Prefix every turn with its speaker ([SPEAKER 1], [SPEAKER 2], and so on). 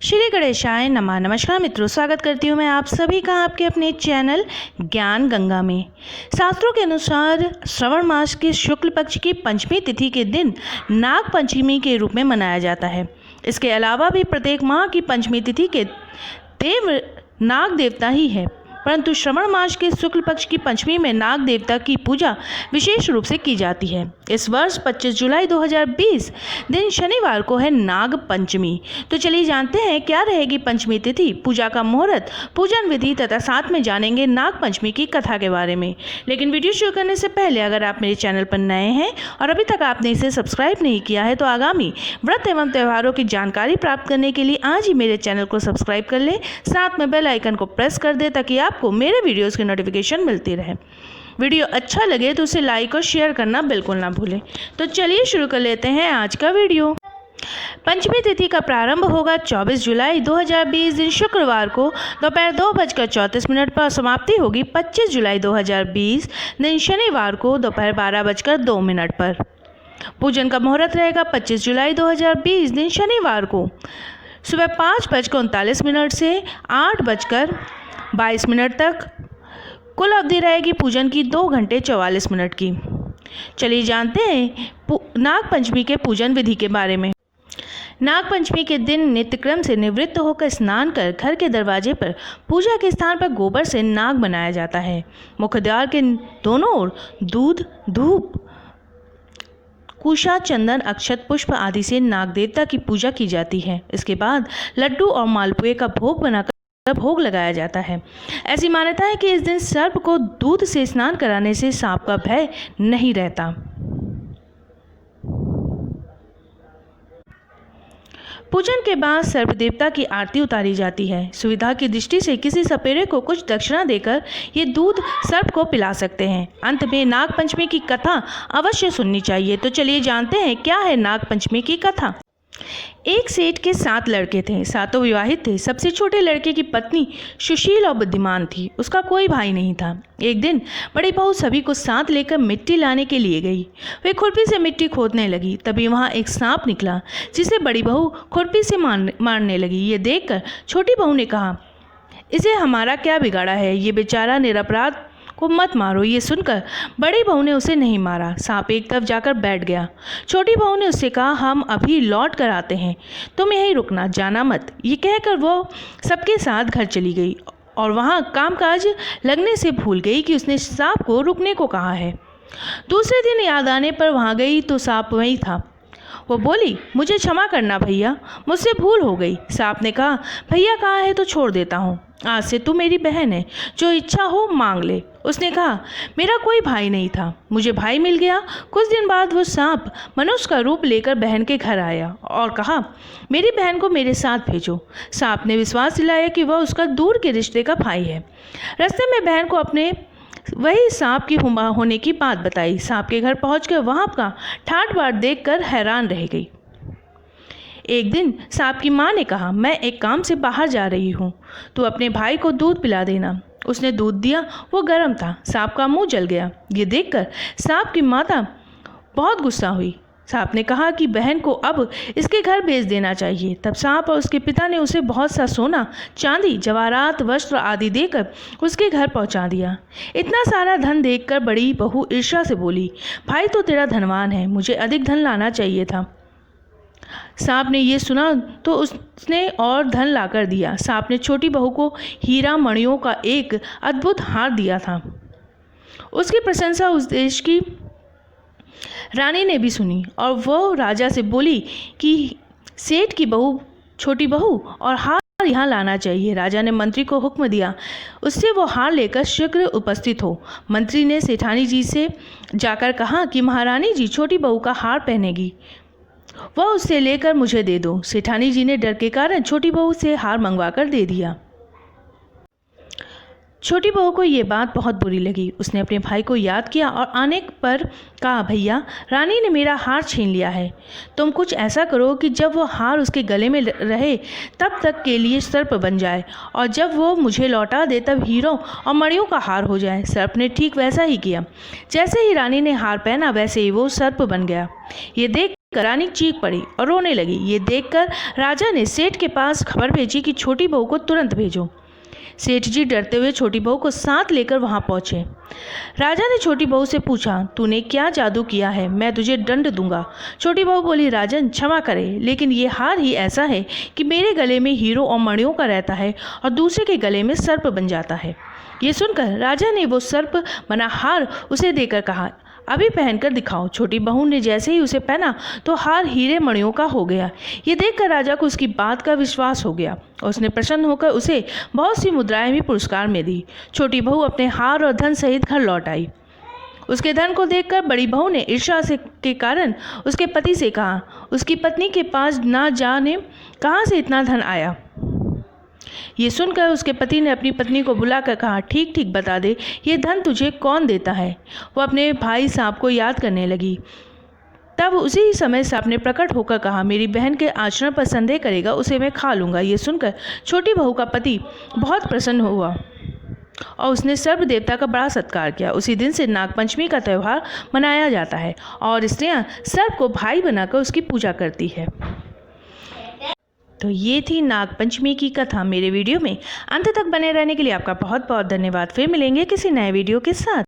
[SPEAKER 1] श्री गणेशाय नमः। नमस्कार मित्रों, स्वागत करती हूँ मैं आप सभी का आपके अपने चैनल ज्ञान गंगा में। शास्त्रों के अनुसार श्रवण मास के शुक्ल पक्ष की पंचमी तिथि के दिन नाग पंचमी के रूप में मनाया जाता है। इसके अलावा भी प्रत्येक माह की पंचमी तिथि के देव नाग देवता ही है, परंतु श्रवण मास के शुक्ल पक्ष की पंचमी में नाग देवता की पूजा विशेष रूप से की जाती है। इस वर्ष 25 जुलाई 2020 दिन शनिवार को है नाग पंचमी। तो चलिए जानते हैं क्या रहेगी पंचमी तिथि, पूजा का मुहूर्त, पूजन विधि तथा साथ में जानेंगे नाग पंचमी की कथा के बारे में। लेकिन वीडियो शुरू करने से पहले अगर आप मेरे चैनल पर नए हैं और अभी तक आपने इसे सब्सक्राइब नहीं किया है तो आगामी व्रत एवं त्योहारों की जानकारी प्राप्त करने के लिए आज ही मेरे चैनल को सब्सक्राइब कर ले, साथ में बेल आइकन को प्रेस कर दे ताकि आपको मेरे वीडियोस की नोटिफिकेशन मिलती रहे। वीडियो अच्छा लगे तो उसे लाइक और शेयर करना बिल्कुल ना भूलें। तो चलिए शुरू कर लेते हैं आज का वीडियो। पंचमी तिथि का प्रारंभ होगा 24 जुलाई 2020 दिन शुक्रवार को दोपहर 2:34 पर, समाप्ति होगी 25 जुलाई 2020 दिन शनिवार को दोपहर 12:02 पर। पूजन का मुहूर्त रहेगा 25 जुलाई 2020 दिन शनिवार को सुबह 5:39 से 8:22 तक। कुल अवधि रहेगी पूजन की 2 घंटे 44 मिनट की। चलिए जानते हैं नाग पंचमी के पूजन विधि के बारे में। नाग पंचमी के दिन नित्यक्रम से निवृत्त होकर स्नान कर घर के दरवाजे पर पूजा के स्थान पर गोबर से नाग बनाया जाता है। मुख्य द्वार के दोनों ओर दूध, धूप, कुशा, चंदन, अक्षत, पुष्प आदि से नाग देवता की पूजा की जाती है। इसके बाद लड्डू और मालपुए का भोग बनाकर भोग लगाया जाता है। ऐसी मान्यता है कि इस दिन सर्प को दूध से स्नान कराने से सांप का भय नहीं रहता। पूजन के बाद सर्प देवता की आरती उतारी जाती है। सुविधा की दृष्टि से किसी सपेरे को कुछ दक्षिणा देकर ये दूध सर्प को पिला सकते हैं। अंत में नाग पंचमी की कथा अवश्य सुननी चाहिए। तो चलिए जानते हैं क्या है नाग पंचमी की कथा। एक सेठ के 7 लड़के थे, सातों विवाहित थे। सबसे छोटे लड़के की पत्नी सुशील और बुद्धिमान थी, उसका कोई भाई नहीं था। एक दिन बड़ी बहू सभी को साथ लेकर मिट्टी लाने के लिए गई। वे खुरपी से मिट्टी खोदने लगी, तभी वहाँ एक सांप निकला जिसे बड़ी बहू खुरपी से मारने लगी। ये देखकर छोटी बहू ने कहा, इसे हमारा क्या बिगाड़ा है, ये बेचारा निरपराध को मत मारो। ये सुनकर बड़ी बहू ने उसे नहीं मारा। सांप एक तरफ जाकर बैठ गया। छोटी बहू ने उससे कहा, हम अभी लौट कर आते हैं, तुम यहीं रुकना, जाना मत। ये कहकर वो सबके साथ घर चली गई और वहाँ कामकाज लगने से भूल गई कि उसने सांप को रुकने को कहा है। दूसरे दिन याद आने पर वहाँ गई तो सांप वहीं था। वो बोली, मुझे क्षमा करना भैया, मुझसे भूल हो गई। सांप ने कहा, भैया कहा है तो छोड़ देता हूँ, आज से तू मेरी बहन है, जो इच्छा हो मांग ले। उसने कहा, मेरा कोई भाई नहीं था, मुझे भाई मिल गया। कुछ दिन बाद वो सांप मनुष्य का रूप लेकर बहन के घर आया और कहा, मेरी बहन को मेरे साथ भेजो। सांप ने विश्वास दिलाया कि वह उसका दूर के रिश्ते का भाई है। रास्ते में बहन को अपने वही सांप की होने की बात बताई। सांप के घर पहुंचकर वहां का ठाट बाट देखकर हैरान रह गई। एक दिन सांप की माँ ने कहा, मैं एक काम से बाहर जा रही हूँ, तू अपने भाई को दूध पिला देना। उसने दूध दिया, वो गर्म था। सांप का मुंह जल गया। ये देखकर सांप की माता बहुत गुस्सा हुई। सांप ने कहा कि बहन को अब इसके घर भेज देना चाहिए। तब सांप और उसके पिता ने उसे बहुत सा सोना, चांदी, जवाहरात, वस्त्र आदि देकर उसके घर पहुंचा दिया। इतना सारा धन देखकर बड़ी बहू ईर्ष्या से बोली, भाई तो तेरा धनवान है, मुझे अधिक धन लाना चाहिए था। सांप ने ये सुना तो उसने और धन लाकर दिया। सांप ने छोटी बहू को हीरा मणियों का एक अद्भुत हार दिया था। उसकी प्रशंसा उस देश की रानी ने भी सुनी और वो राजा से बोली कि सेठ की बहू, छोटी बहू और हार यहाँ लाना चाहिए। राजा ने मंत्री को हुक्म दिया, उससे वो हार लेकर शीघ्र उपस्थित हो। मंत्री ने सेठानी जी से जाकर कहा कि महारानी जी छोटी बहू का हार पहनेगी, वह उससे लेकर मुझे दे दो। सेठानी जी ने डर के कारण छोटी बहू से हार मंगवाकर दे दिया। छोटी बहू को ये बात बहुत बुरी लगी। उसने अपने भाई को याद किया और आने पर कहा, भैया रानी ने मेरा हार छीन लिया है, तुम कुछ ऐसा करो कि जब वो हार उसके गले में रहे तब तक के लिए सर्प बन जाए और जब वो मुझे लौटा दे तब हीरों और मणियों का हार हो जाए। सर्प ने ठीक वैसा ही किया। जैसे ही रानी ने हार पहना वैसे ही वो सर्प बन गया। ये देख रानी चीख पड़ी और रोने लगी। ये देखकर राजा ने सेठ के पास खबर भेजी कि छोटी बहू को तुरंत भेजो। सेठ जी डरते हुए छोटी बहू को साथ लेकर वहां पहुंचे। राजा ने छोटी बहू से पूछा, तूने क्या जादू किया है? मैं तुझे दंड दूंगा। छोटी बहू बोली, राजन क्षमा करे, लेकिन ये हार ही ऐसा है कि मेरे गले में हीरो और मणियों का रहता है और दूसरे के गले में सर्प बन जाता है। ये सुनकर राजा ने वो सर्प बना हार उसे देकर कहा, अभी पहनकर दिखाओ। छोटी बहू ने जैसे ही उसे पहना तो हार हीरे मणियों का हो गया। ये देखकर राजा को उसकी बात का विश्वास हो गया और उसने प्रसन्न होकर उसे बहुत सी मुद्राएं भी पुरस्कार में दी। छोटी बहू अपने हार और धन सहित घर लौट आई। उसके धन को देखकर बड़ी बहू ने ईर्ष्या के कारण उसके पति से कहा, उसकी पत्नी के पास ना जाने कहाँ से इतना धन आया। ये सुनकर उसके पति ने अपनी पत्नी को बुलाकर कहा, ठीक ठीक बता दे, ये धन तुझे कौन देता है। वो अपने भाई सांप को याद करने लगी। तब उसी समय सांप ने प्रकट होकर कहा, मेरी बहन के आचरण पर संदेह करेगा उसे मैं खा लूँगा। ये सुनकर छोटी बहू का पति बहुत प्रसन्न हुआ और उसने सर्प देवता का बड़ा सत्कार किया। उसी दिन से नागपंचमी का त्यौहार मनाया जाता है और स्त्रियाँ सर्प को भाई बनाकर उसकी पूजा करती है। तो ये थी नागपंचमी की कथा। मेरे वीडियो में अंत तक बने रहने के लिए आपका बहुत बहुत धन्यवाद। फिर मिलेंगे किसी नए वीडियो के साथ।